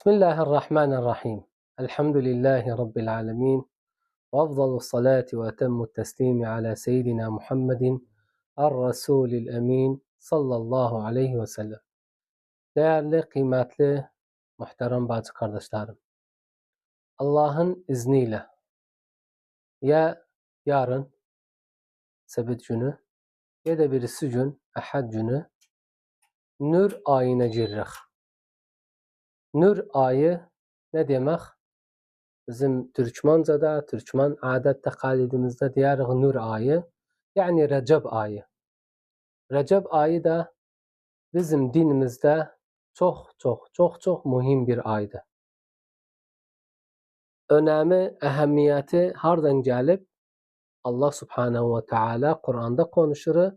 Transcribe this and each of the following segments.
Bismillahirrahmanirrahim. Elhamdülillahi Rabbil alemin. Ve afdalus salati ve etemmut teslimi ala seyyidina Muhammedin er-Resulil emin sallallahu aleyhi ve sellem. Değerli, kıymetli, muhterem bacı kardeşlerim. Allah'ın izniyle ya yarın Sebt günü ya da birisi gün Ahad günü Nur ayına girrik. Nur ayı ne demek? Bizim Türkmenca'da, Türkmen adet tekalidimizde diğer Nur ayı, yani Recep ayı. Recep ayı da bizim dinimizde çok mühim bir aydı. Önemi, ehemmiyeti hardan gelip Allah Subhanahu ve Teala Kur'an'da konuşur.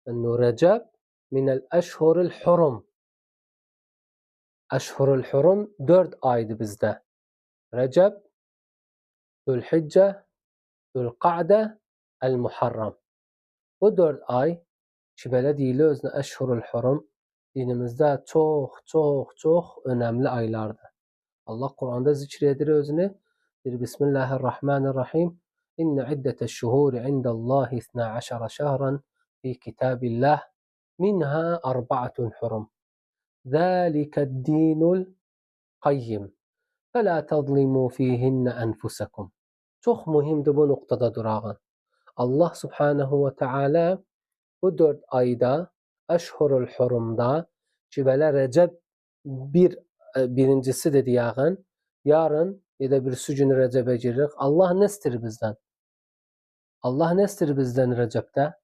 Recep minel eşhurul hurum. Eşhurul hurum 4 aydı bizde. Recep, Zülhicce, Zülka'de, El-Muharram. Bu 4 ay ki belə deyilir özünə Eşhurul Hurum, dinimizdə çox önemli aylardır. Allah Kur'an'da zikr edir özünü. Bismillahirrahmanirrahim. İnne iddetəş-şuhuri indallahi 12 şehran fi kitabillah minha arba'atun hurum. Zâliked-dînul qayyim. Felâ tazlimû fîhinne enfusekum. Çok mühimdir bu noktada durağın. Allah Subhanahu ve Teala bu 4 ayda Eşhurul Hurum'da ki belə Recep birincisi de diyağın, yarın ya da birisi gün Recep'e giririk. Allah ne istir bizden? Allah ne istir bizden Recep'te?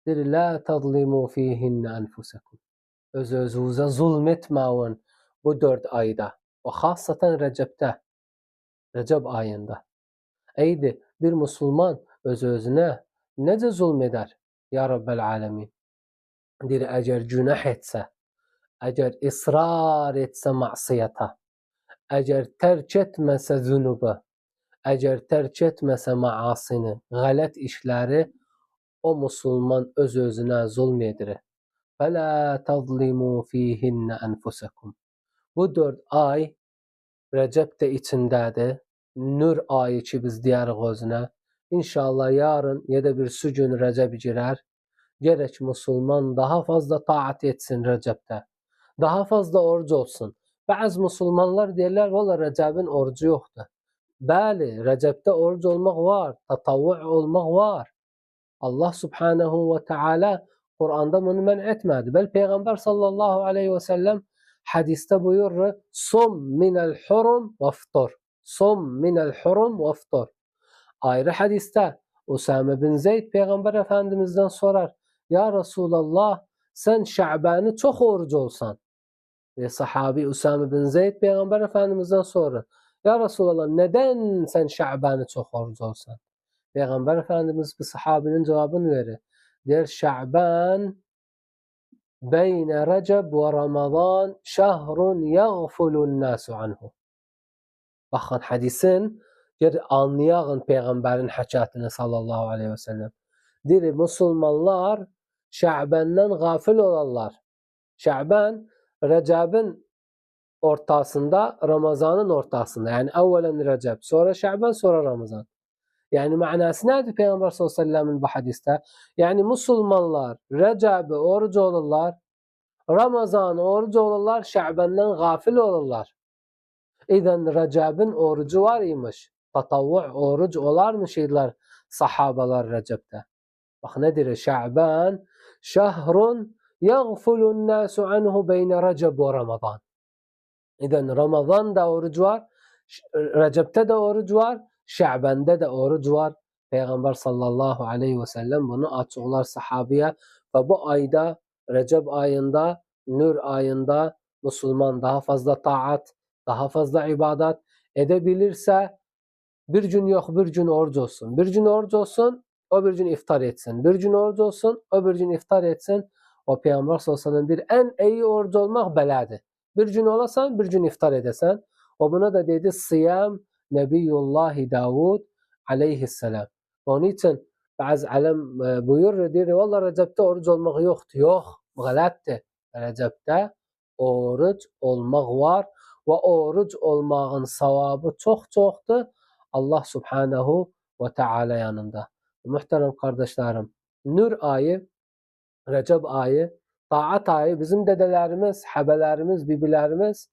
Der la tazlimu fihinne enfusekum. Öz-özünüze zulmetmeyin bu 4 ayda. Ve hasaten Recep'te. Recep ayında. Eydi bir Müslüman öz-özüne necə zulmeder? Ya Rabbel alemin. Der eğer günah etse, eğer ısrar etse masiyata, eğer terk etmese zunubu, eğer terk etmese maasini, galet işleri, o Müslüman öz-özüne zulmedir. فَلَا تَظْلِمُوا ف۪يهِنَّ أَنْفُسَكُمْ. Bu 4 ay Recep de içindedir. Nur ayı ki biz diyarıq özünə. İnşallah yarın ya da bir gün Recep girer. Gerek Müslüman daha fazla taat etsin Recep'te. Daha fazla oruç olsun. Bazı Müslümanlar derler, valla Recep'in orucu yoktu. Bəli, Recep'te oruç olmak var. Tatavvu olmak var. Allah Subhanahu ve Teala Kur'an'da bunu men etmedi. Bel Peygamber sallallahu aleyhi ve sellem hadiste buyurur. Sum minel hurum vaftur. Sum minel hurum vaftur. Ayrı hadiste Usame bin Zeyd Peygamber Efendimiz'den sorar. Ya Resulallah, sen Şaban'ı çok orucu olsan. Ve sahabi Usame bin Zeyd Peygamber Efendimiz'den sorar. Ya Resulallah, neden sen Şaban'ı çok orucu olsan? Peygamber Efendimiz bu sahabinin cevabını verir. Der Şaban beyne Recep ve Ramazan şehrun yağfulun nasu anhu. Bakın hadisin anlayağın Peygamberin həkatını sallallahu aleyhi ve sellem. Der Müslümanlar Şaban'dan gafil olarlar. Şaban Recep'in ortasında, Ramazan'ın ortasında. Yani evvelen Recep, sonra Şaban, sonra Ramazan. Yani manası nedir Peygamber sallallahu aleyhi ve sellem'in bu hadiste? Yani Müslümanlar Recep'e oruç olurlar, Ramazan'a oruç olurlar, Şaban'dan gafil olurlar. İzen Recep'in orucu var imiş. Tatavvu oruç olarmış idilər sahabalar Recep'te. Bak nedir? Şaban şehrun yağfulun nasu anhu beyne Recep ve Ramazan. İzen Ramazan'da oruç var, Recep'te de oruç var, Şaban'da da oruç var. Peygamber sallallahu aleyhi ve sellem bunu açıklar sahabiye ve bu ayda, Recep ayında, Nur ayında Müslüman daha fazla taat, daha fazla ibadet edebilirse bir gün yok bir gün oruç olsun. Bir gün oruç olsun, o bir gün iftar etsin. Bir gün oruç olsun, o bir gün iftar etsin. O Peygamber sallallahu aleyhi ve sellem bir en iyi oruç olmak belədir. Bir gün olasan, bir gün iftar edesen. O buna da dedi siyam Nebiyullahi Davud aleyhisselam. Onun için bazı alem buyurur, diyor, valla Recep'te oruç olmak yoktu. Yok, galattı. Recep'te oruç olmak var. və oruc olmağın savabı çox-çoxdur Allah Subhanahu və Teala yanında. Muhterem kardeşlerim, Nur ayı, Recep ayı, taat ayı, bizim dedelerimiz, həbələrimiz, bibilərimiz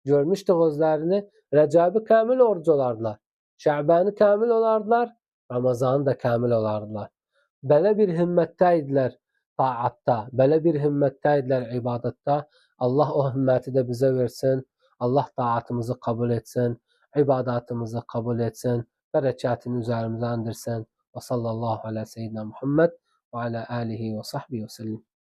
görmüşdük özlərini. Rəcəbi kamil oruc olardılar. Şəbəni kamil olardılar. Ramazanı da kamil olardılar. Belə bir himmətdəydilər taatda, belə bir himmətdəydilər ibadətdə. Allah o himməti də bizə versin. Allah taatımızı kabul etsin. İbadatımızı kabul etsin. Bərəkətini üzerimizə indirsin. Və sallallahu ala seyyidina Muhammed və ala alihi və sahbihi və sellim.